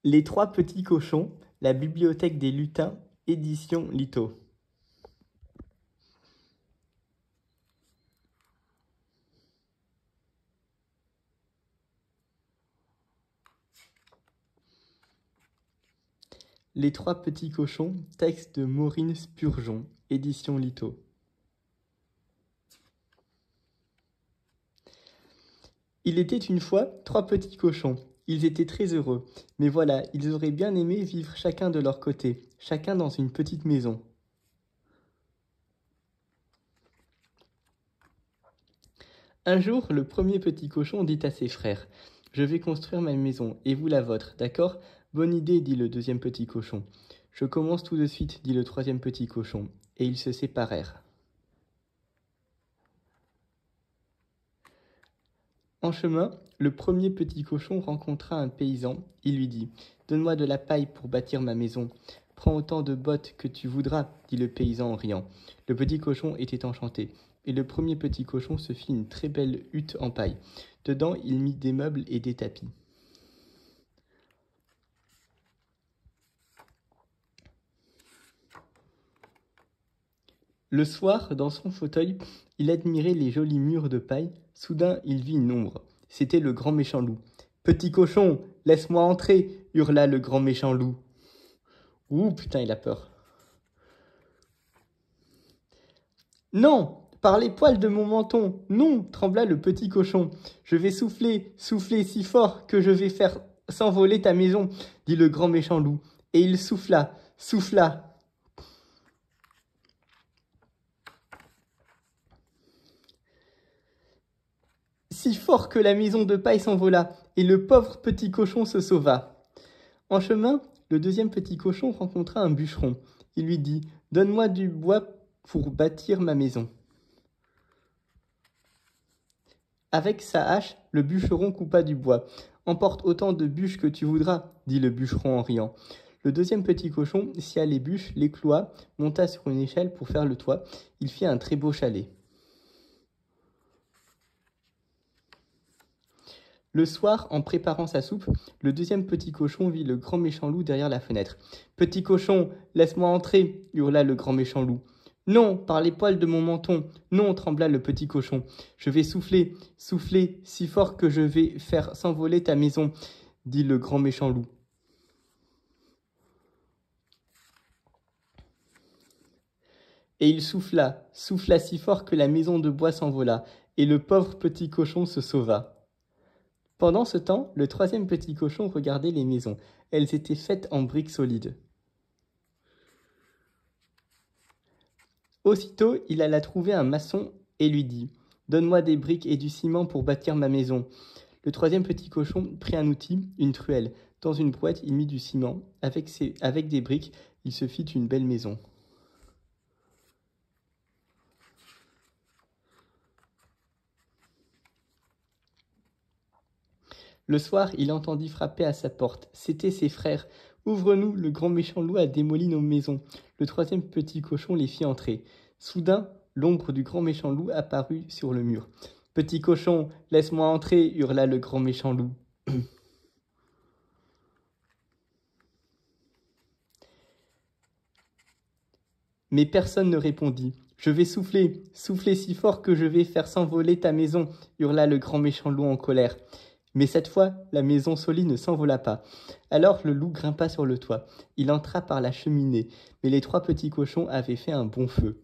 Les trois petits cochons, la bibliothèque des lutins, édition Lito. Les trois petits cochons, texte de Maureen Spurgeon, édition Lito. Il était une fois trois petits cochons. Ils étaient très heureux, mais voilà, ils auraient bien aimé vivre chacun de leur côté, chacun dans une petite maison. Un jour, le premier petit cochon dit à ses frères: « Je vais construire ma maison, et vous la vôtre, d'accord? Bonne idée, dit le deuxième petit cochon. Je commence tout de suite, dit le troisième petit cochon, et ils se séparèrent. En chemin, le premier petit cochon rencontra un paysan. Il lui dit: « Donne-moi de la paille pour bâtir ma maison. »« Prends autant de bottes que tu voudras, » dit le paysan en riant. Le petit cochon était enchanté, et le premier petit cochon se fit une très belle hutte en paille. Dedans, il mit des meubles et des tapis. Le soir, dans son fauteuil, il admirait les jolis murs de paille. Soudain, il vit une ombre. C'était le grand méchant loup. « Petit cochon, laisse-moi entrer !» hurla le grand méchant loup. « Ouh, putain, il a peur. »« Non, par les poils de mon menton, non !» trembla le petit cochon. « Je vais souffler, souffler si fort que je vais faire s'envoler ta maison, » dit le grand méchant loup. Et il souffla, souffla. Si fort que la maison de paille s'envola, et le pauvre petit cochon se sauva. En chemin, le deuxième petit cochon rencontra un bûcheron. Il lui dit: « Donne-moi du bois pour bâtir ma maison. » Avec sa hache, le bûcheron coupa du bois. « Emporte autant de bûches que tu voudras, » dit le bûcheron en riant. Le deuxième petit cochon scia les bûches, les cloua, monta sur une échelle pour faire le toit. Il fit un très beau chalet. Le soir, en préparant sa soupe, le deuxième petit cochon vit le grand méchant loup derrière la fenêtre. « Petit cochon, laisse-moi entrer !» hurla le grand méchant loup. « Non, par les poils de mon menton, non !» trembla le petit cochon. « Je vais souffler, souffler, si fort que je vais faire s'envoler ta maison, » dit le grand méchant loup. Et il souffla, souffla si fort que la maison de bois s'envola, et le pauvre petit cochon se sauva. Pendant ce temps, le troisième petit cochon regardait les maisons. Elles étaient faites en briques solides. Aussitôt, il alla trouver un maçon et lui dit: « Donne-moi des briques et du ciment pour bâtir ma maison. » Le troisième petit cochon prit un outil, une truelle. Dans une boîte, il mit du ciment. Avec des briques, il se fit une belle maison. Le soir, il entendit frapper à sa porte. C'étaient ses frères. « Ouvre-nous, le grand méchant loup a démoli nos maisons. » Le troisième petit cochon les fit entrer. Soudain, l'ombre du grand méchant loup apparut sur le mur. « Petit cochon, laisse-moi entrer !» hurla le grand méchant loup. Mais personne ne répondit. « Je vais souffler, souffler si fort que je vais faire s'envoler ta maison !» hurla le grand méchant loup en colère. Mais cette fois, la maison solide ne s'envola pas. Alors le loup grimpa sur le toit. Il entra par la cheminée, mais les trois petits cochons avaient fait un bon feu.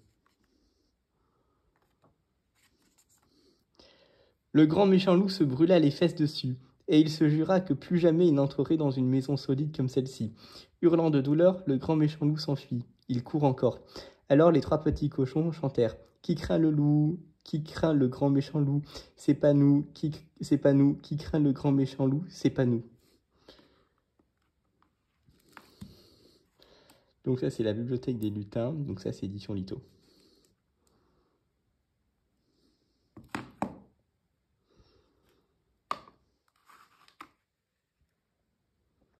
Le grand méchant loup se brûla les fesses dessus, et il se jura que plus jamais il n'entrerait dans une maison solide comme celle-ci. Hurlant de douleur, le grand méchant loup s'enfuit. Il court encore. Alors les trois petits cochons chantèrent: « Qui craint le loup ? Qui craint le grand méchant loup? C'est pas nous, c'est pas nous. Qui craint le grand méchant loup? C'est pas nous. » Donc ça, c'est la bibliothèque des lutins. Donc ça, c'est édition Lito.